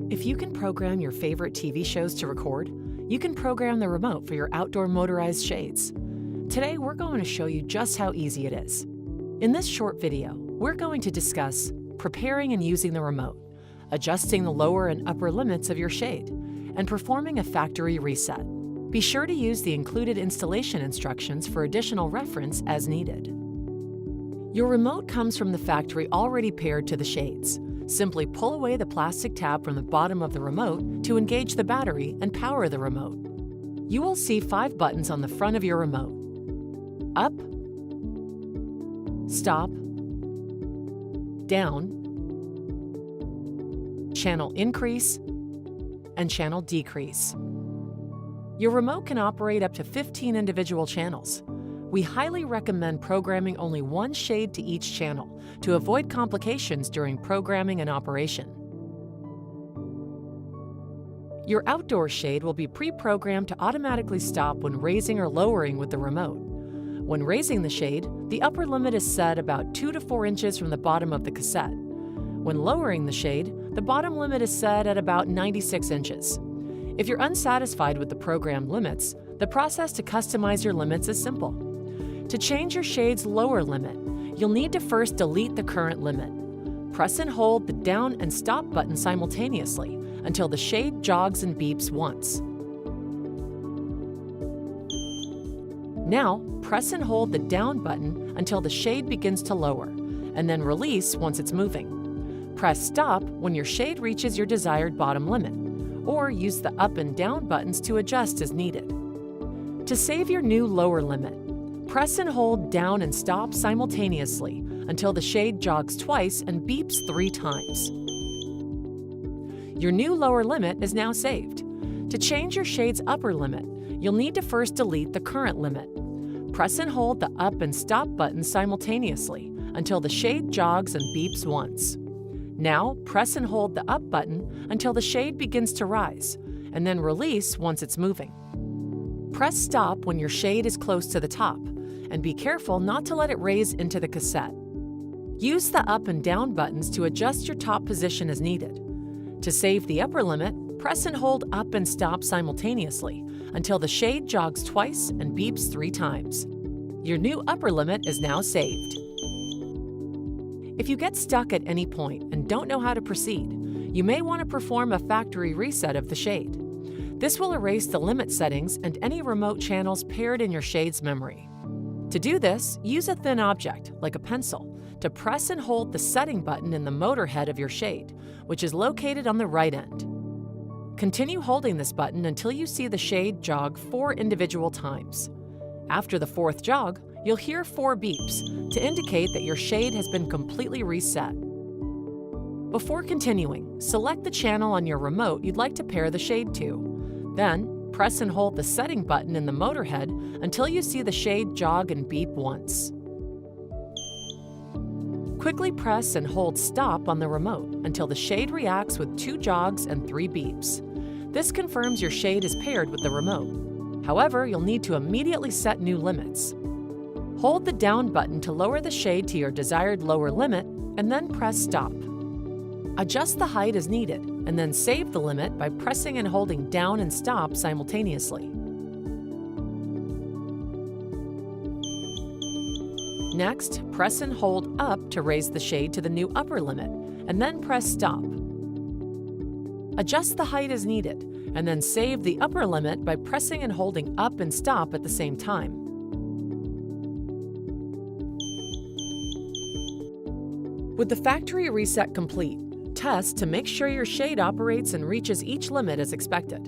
If you can program your favorite TV shows to record, you can program the remote for your outdoor motorized shades. Today, we're going to show you just how easy it is. In this short video, we're going to discuss preparing and using the remote, adjusting the lower and upper limits of your shade, and performing a factory reset. Be sure to use the included installation instructions for additional reference as needed. Your remote comes from the factory already paired to the shades. Simply pull away the plastic tab from the bottom of the remote to engage the battery and power the remote. You will see 5 buttons on the front of your remote: up, stop, down, channel increase, and channel decrease. Your remote can operate up to 15 individual channels. We highly recommend programming only one shade to each channel to avoid complications during programming and operation. Your outdoor shade will be pre-programmed to automatically stop when raising or lowering with the remote. When raising the shade, the upper limit is set about 2 to 4 inches from the bottom of the cassette. When lowering the shade, the bottom limit is set at about 96 inches. If you're unsatisfied with the programmed limits, the process to customize your limits is simple. To change your shade's lower limit, you'll need to first delete the current limit. Press and hold the down and stop button simultaneously until the shade jogs and beeps once. Now, press and hold the down button until the shade begins to lower, and then release once it's moving. Press stop when your shade reaches your desired bottom limit, or use the up and down buttons to adjust as needed. To save your new lower limit, press and hold down and stop simultaneously until the shade jogs twice and beeps 3 times. Your new lower limit is now saved. To change your shade's upper limit, you'll need to first delete the current limit. Press and hold the up and stop buttons simultaneously until the shade jogs and beeps once. Now, press and hold the up button until the shade begins to rise, and then release once it's moving. Press stop when your shade is close to the top, and be careful not to let it raise into the cassette. Use the up and down buttons to adjust your top position as needed. To save the upper limit, press and hold up and stop simultaneously until the shade jogs twice and beeps 3 times. Your new upper limit is now saved. If you get stuck at any point and don't know how to proceed, you may want to perform a factory reset of the shade. This will erase the limit settings and any remote channels paired in your shade's memory. To do this, use a thin object, like a pencil, to press and hold the setting button in the motor head of your shade, which is located on the right end. Continue holding this button until you see the shade jog 4 individual times. After the 4th jog, you'll hear 4 beeps to indicate that your shade has been completely reset. Before continuing, select the channel on your remote you'd like to pair the shade to. Then, press and hold the setting button in the motor head until you see the shade jog and beep once. Quickly press and hold stop on the remote until the shade reacts with 2 jogs and 3 beeps. This confirms your shade is paired with the remote. However, you'll need to immediately set new limits. Hold the down button to lower the shade to your desired lower limit, and then press stop. Adjust the height as needed, and then save the limit by pressing and holding down and stop simultaneously. Next, press and hold up to raise the shade to the new upper limit, and then press stop. Adjust the height as needed, and then save the upper limit by pressing and holding up and stop at the same time. With the factory reset complete, test to make sure your shade operates and reaches each limit as expected.